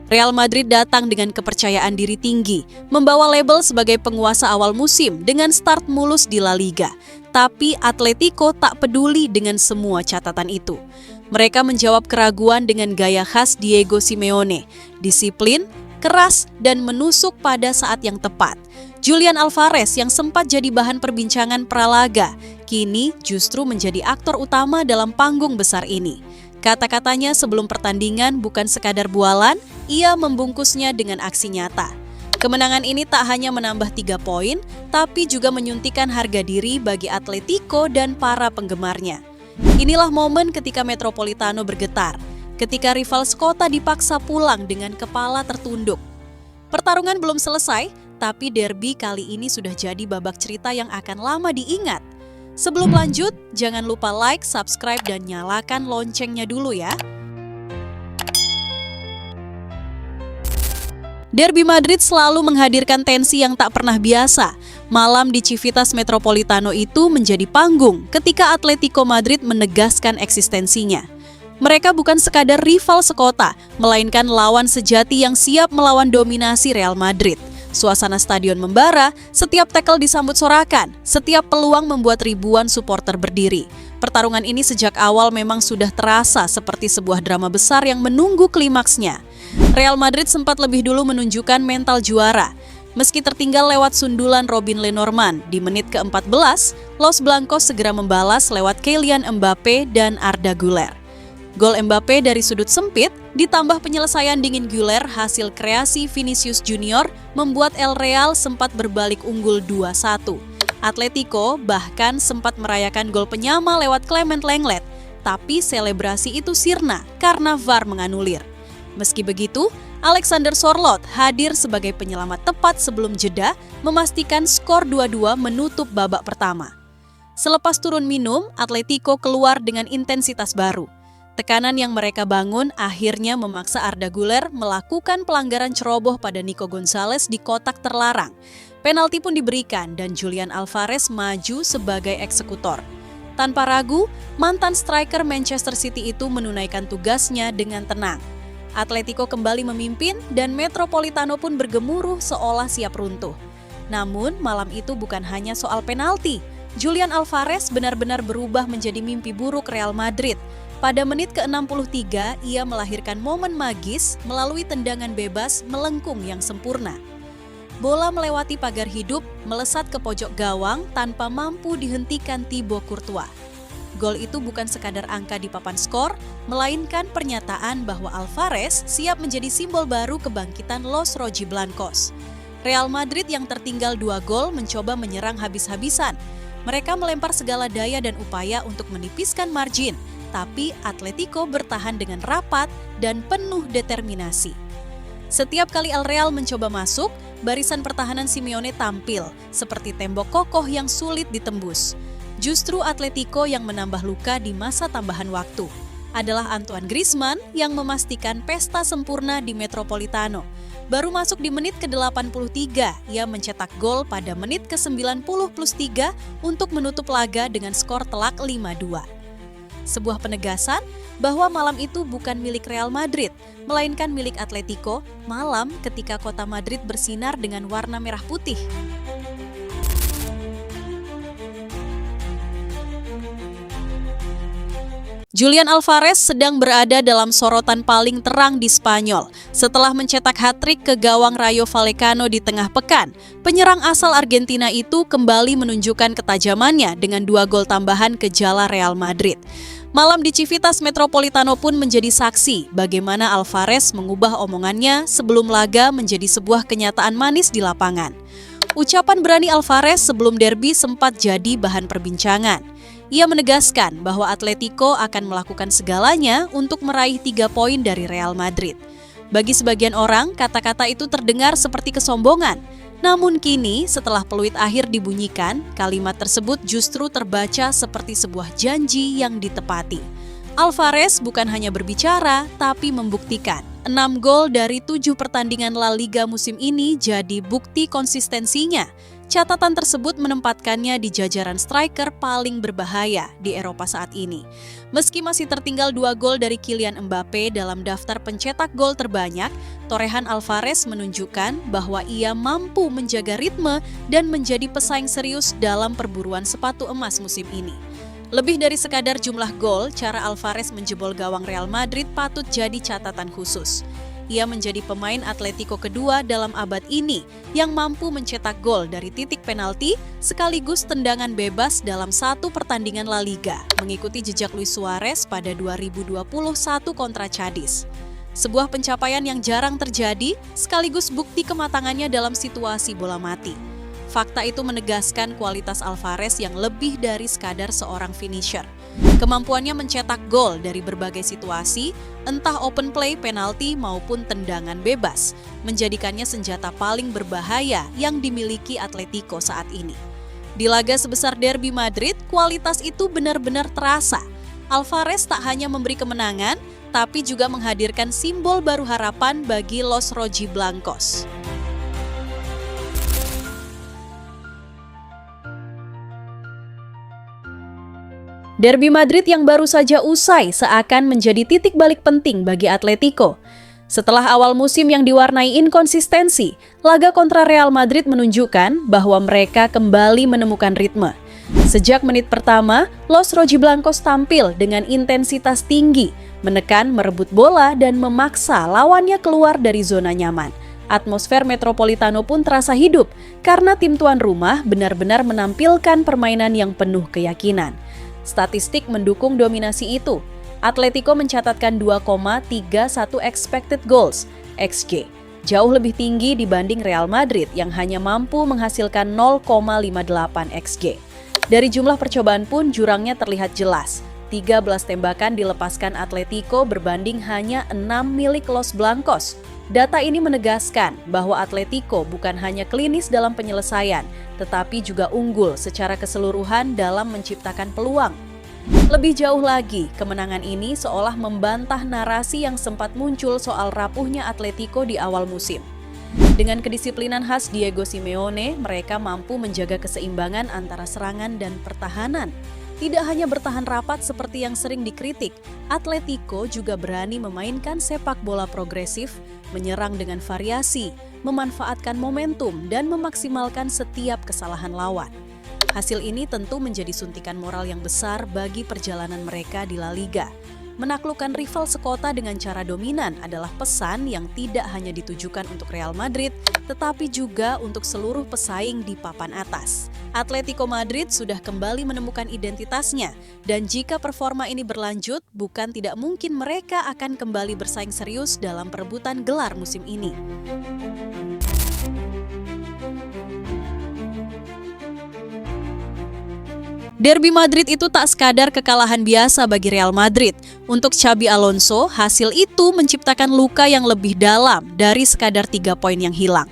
Real Madrid datang dengan kepercayaan diri tinggi, membawa label sebagai penguasa awal musim dengan start mulus di La Liga. Tapi Atletico tak peduli dengan semua catatan itu. Mereka menjawab keraguan dengan gaya khas Diego Simeone, disiplin, keras, dan menusuk pada saat yang tepat. Julian Alvarez yang sempat jadi bahan perbincangan pralaga, kini justru menjadi aktor utama dalam panggung besar ini. Kata-katanya sebelum pertandingan bukan sekadar bualan, ia membungkusnya dengan aksi nyata. Kemenangan ini tak hanya menambah 3 poin, tapi juga menyuntikkan harga diri bagi Atletico dan para penggemarnya. Inilah momen ketika Metropolitano bergetar, ketika rival sekota dipaksa pulang dengan kepala tertunduk. Pertarungan belum selesai, tapi derby kali ini sudah jadi babak cerita yang akan lama diingat. Sebelum lanjut, jangan lupa like, subscribe, dan nyalakan loncengnya dulu ya. Derby Madrid selalu menghadirkan tensi yang tak pernah biasa. Malam di Civitas Metropolitano itu menjadi panggung ketika Atletico Madrid menegaskan eksistensinya. Mereka bukan sekadar rival sekota, melainkan lawan sejati yang siap melawan dominasi Real Madrid. Suasana stadion membara, setiap tackle disambut sorakan, setiap peluang membuat ribuan supporter berdiri. Pertarungan ini sejak awal memang sudah terasa seperti sebuah drama besar yang menunggu klimaksnya. Real Madrid sempat lebih dulu menunjukkan mental juara. Meski tertinggal lewat sundulan Robin Lenormand di menit ke-14, Los Blancos segera membalas lewat Kylian Mbappe dan Arda Güler. Gol Mbappe dari sudut sempit ditambah penyelesaian dingin Güler hasil kreasi Vinicius Junior membuat El Real sempat berbalik unggul 2-1. Atletico bahkan sempat merayakan gol penyama lewat Clement Lenglet, tapi selebrasi itu sirna karena VAR menganulir. Meski begitu, Alexander Sorloth hadir sebagai penyelamat tepat sebelum jeda memastikan skor 2-2 menutup babak pertama. Selepas turun minum, Atletico keluar dengan intensitas baru. Tekanan yang mereka bangun akhirnya memaksa Arda Güler melakukan pelanggaran ceroboh pada Nico Gonzalez di kotak terlarang. Penalti pun diberikan dan Julian Alvarez maju sebagai eksekutor. Tanpa ragu, mantan striker Manchester City itu menunaikan tugasnya dengan tenang. Atletico kembali memimpin dan Metropolitano pun bergemuruh seolah siap runtuh. Namun malam itu bukan hanya soal penalti. Julian Alvarez benar-benar berubah menjadi mimpi buruk Real Madrid. Pada menit ke-63, ia melahirkan momen magis melalui tendangan bebas melengkung yang sempurna. Bola melewati pagar hidup, melesat ke pojok gawang tanpa mampu dihentikan Thibaut Courtois. Gol itu bukan sekadar angka di papan skor, melainkan pernyataan bahwa Alvarez siap menjadi simbol baru kebangkitan Los Rojiblancos. Real Madrid yang tertinggal 2 gol mencoba menyerang habis-habisan. Mereka melempar segala daya dan upaya untuk menipiskan margin, tapi Atletico bertahan dengan rapat dan penuh determinasi. Setiap kali El Real mencoba masuk, barisan pertahanan Simeone tampil seperti tembok kokoh yang sulit ditembus. Justru Atletico yang menambah luka di masa tambahan waktu. Adalah Antoine Griezmann yang memastikan pesta sempurna di Metropolitano. Baru masuk di menit ke-83, ia mencetak gol pada menit ke-90+3 untuk menutup laga dengan skor telak 5-2. Sebuah penegasan bahwa malam itu bukan milik Real Madrid, melainkan milik Atletico, malam ketika kota Madrid bersinar dengan warna merah putih. Julian Alvarez sedang berada dalam sorotan paling terang di Spanyol. Setelah mencetak hat-trick ke gawang Rayo Vallecano di tengah pekan, penyerang asal Argentina itu kembali menunjukkan ketajamannya dengan 2 gol tambahan ke jala Real Madrid. Malam di Civitas Metropolitano pun menjadi saksi bagaimana Alvarez mengubah omongannya sebelum laga menjadi sebuah kenyataan manis di lapangan. Ucapan berani Alvarez sebelum derby sempat jadi bahan perbincangan. Ia menegaskan bahwa Atletico akan melakukan segalanya untuk meraih 3 poin dari Real Madrid. Bagi sebagian orang, kata-kata itu terdengar seperti kesombongan. Namun kini, setelah peluit akhir dibunyikan, kalimat tersebut justru terbaca seperti sebuah janji yang ditepati. Alvarez bukan hanya berbicara, tapi membuktikan. 6 gol dari 7 pertandingan La Liga musim ini jadi bukti konsistensinya. Catatan tersebut menempatkannya di jajaran striker paling berbahaya di Eropa saat ini. Meski masih tertinggal 2 gol dari Kylian Mbappe dalam daftar pencetak gol terbanyak, torehan Alvarez menunjukkan bahwa ia mampu menjaga ritme dan menjadi pesaing serius dalam perburuan sepatu emas musim ini. Lebih dari sekadar jumlah gol, cara Alvarez menjebol gawang Real Madrid patut jadi catatan khusus. Ia menjadi pemain Atletico kedua dalam abad ini yang mampu mencetak gol dari titik penalti sekaligus tendangan bebas dalam satu pertandingan La Liga, mengikuti jejak Luis Suarez pada 2021 kontra Cadiz. Sebuah pencapaian yang jarang terjadi sekaligus bukti kematangannya dalam situasi bola mati. Fakta itu menegaskan kualitas Alvarez yang lebih dari sekadar seorang finisher. Kemampuannya mencetak gol dari berbagai situasi, entah open play, penalti, maupun tendangan bebas, menjadikannya senjata paling berbahaya yang dimiliki Atletico saat ini. Di laga sebesar Derby Madrid, kualitas itu benar-benar terasa. Alvarez tak hanya memberi kemenangan, tapi juga menghadirkan simbol baru harapan bagi Los Rojiblancos. Derby Madrid yang baru saja usai seakan menjadi titik balik penting bagi Atletico. Setelah awal musim yang diwarnai inkonsistensi, laga kontra Real Madrid menunjukkan bahwa mereka kembali menemukan ritme. Sejak menit pertama, Los Rojiblancos tampil dengan intensitas tinggi, menekan, merebut bola, dan memaksa lawannya keluar dari zona nyaman. Atmosfer Metropolitano pun terasa hidup karena tim tuan rumah benar-benar menampilkan permainan yang penuh keyakinan. Statistik mendukung dominasi itu. Atletico mencatatkan 2,31 expected goals, XG, jauh lebih tinggi dibanding Real Madrid yang hanya mampu menghasilkan 0,58 XG. Dari jumlah percobaan pun jurangnya terlihat jelas. 13 tembakan dilepaskan Atletico berbanding hanya 6 milik Los Blancos. Data ini menegaskan bahwa Atletico bukan hanya klinis dalam penyelesaian, tetapi juga unggul secara keseluruhan dalam menciptakan peluang. Lebih jauh lagi, kemenangan ini seolah membantah narasi yang sempat muncul soal rapuhnya Atletico di awal musim. Dengan kedisiplinan khas Diego Simeone, mereka mampu menjaga keseimbangan antara serangan dan pertahanan. Tidak hanya bertahan rapat seperti yang sering dikritik, Atletico juga berani memainkan sepak bola progresif, menyerang dengan variasi, memanfaatkan momentum, dan memaksimalkan setiap kesalahan lawan. Hasil ini tentu menjadi suntikan moral yang besar bagi perjalanan mereka di La Liga. Menaklukkan rival sekota dengan cara dominan adalah pesan yang tidak hanya ditujukan untuk Real Madrid, tetapi juga untuk seluruh pesaing di papan atas. Atletico Madrid sudah kembali menemukan identitasnya, dan jika performa ini berlanjut, bukan tidak mungkin mereka akan kembali bersaing serius dalam perebutan gelar musim ini. Derby Madrid itu tak sekadar kekalahan biasa bagi Real Madrid. Untuk Xabi Alonso, hasil itu menciptakan luka yang lebih dalam dari sekadar 3 poin yang hilang.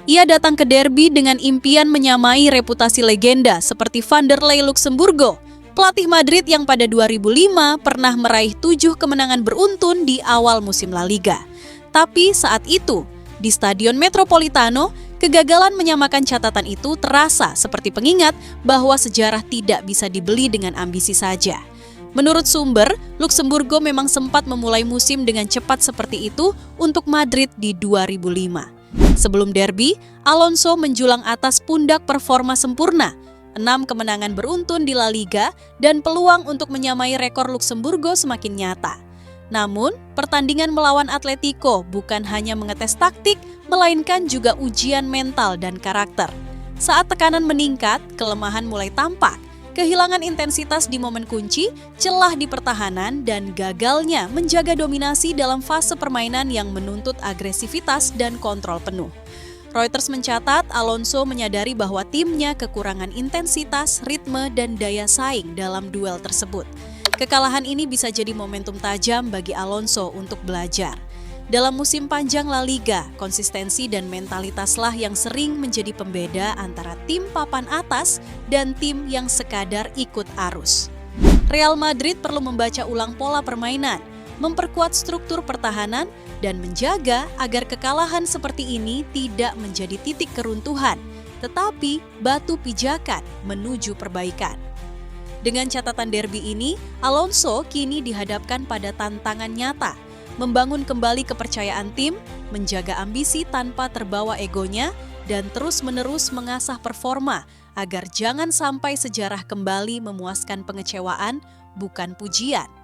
Ia datang ke derby dengan impian menyamai reputasi legenda seperti Vanderlei Luxemburgo, pelatih Madrid yang pada 2005 pernah meraih 7 kemenangan beruntun di awal musim La Liga. Tapi saat itu, di Stadion Metropolitano, kegagalan menyamakan catatan itu terasa seperti pengingat bahwa sejarah tidak bisa dibeli dengan ambisi saja. Menurut sumber, Luxemburgo memang sempat memulai musim dengan cepat seperti itu untuk Madrid di 2005. Sebelum derby, Alonso menjulang atas pundak performa sempurna, 6 kemenangan beruntun di La Liga, dan peluang untuk menyamai rekor Luxemburgo semakin nyata. Namun, pertandingan melawan Atletico bukan hanya mengetes taktik, melainkan juga ujian mental dan karakter. Saat tekanan meningkat, kelemahan mulai tampak. Kehilangan intensitas di momen kunci, celah di pertahanan, dan gagalnya menjaga dominasi dalam fase permainan yang menuntut agresivitas dan kontrol penuh. Reuters mencatat Alonso menyadari bahwa timnya kekurangan intensitas, ritme, dan daya saing dalam duel tersebut. Kekalahan ini bisa jadi momentum tajam bagi Alonso untuk belajar. Dalam musim panjang La Liga, konsistensi dan mentalitaslah yang sering menjadi pembeda antara tim papan atas dan tim yang sekadar ikut arus. Real Madrid perlu membaca ulang pola permainan, memperkuat struktur pertahanan, dan menjaga agar kekalahan seperti ini tidak menjadi titik keruntuhan. tetapi batu pijakan menuju perbaikan. Dengan catatan derby ini, Alonso kini dihadapkan pada tantangan nyata, membangun kembali kepercayaan tim, menjaga ambisi tanpa terbawa egonya, dan terus-menerus mengasah performa agar jangan sampai sejarah kembali memuaskan pengecewaan, bukan pujian.